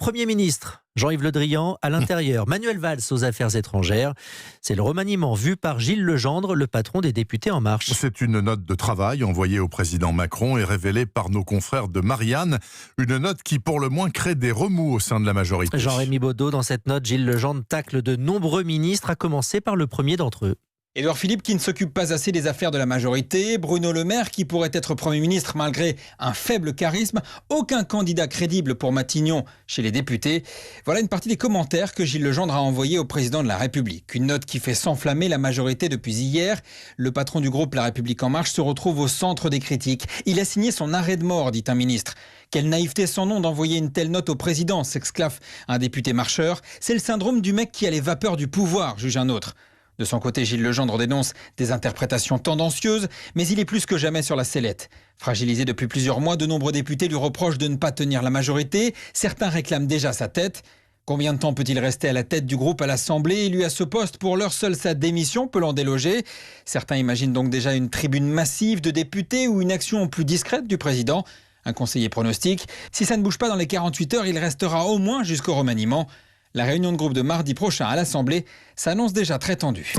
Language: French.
Premier ministre Jean-Yves Le Drian à l'intérieur, Manuel Valls aux affaires étrangères. C'est le remaniement vu par Gilles Legendre, le patron des députés En Marche. C'est une note de travail envoyée au président Macron et révélée par nos confrères de Marianne. Une note qui, pour le moins, crée des remous au sein de la majorité. Jean-Rémy Baudot, dans cette note, Gilles Legendre tacle de nombreux ministres, à commencer par le premier d'entre eux. Édouard Philippe qui ne s'occupe pas assez des affaires de la majorité, Bruno Le Maire qui pourrait être Premier ministre malgré un faible charisme, aucun candidat crédible pour Matignon chez les députés. Voilà une partie des commentaires que Gilles Legendre a envoyés au président de la République. Une note qui fait s'enflammer la majorité depuis hier. Le patron du groupe La République En Marche se retrouve au centre des critiques. Il a signé son arrêt de mort, dit un ministre. Quelle naïveté sans nom d'envoyer une telle note au président, s'exclave un député marcheur. C'est le syndrome du mec qui a les vapeurs du pouvoir, juge un autre. De son côté, Gilles Legendre dénonce des interprétations tendancieuses, mais il est plus que jamais sur la sellette. Fragilisé depuis plusieurs mois, de nombreux députés lui reprochent de ne pas tenir la majorité. Certains réclament déjà sa tête. Combien de temps peut-il rester à la tête du groupe à l'Assemblée ? Élu à ce poste, pour l'heure, seule sa démission peut l'en déloger. Certains imaginent donc déjà une tribune massive de députés ou une action plus discrète du président. Un conseiller pronostique. Si ça ne bouge pas dans les 48 heures, il restera au moins jusqu'au remaniement. La réunion de groupe de mardi prochain à l'Assemblée s'annonce déjà très tendue.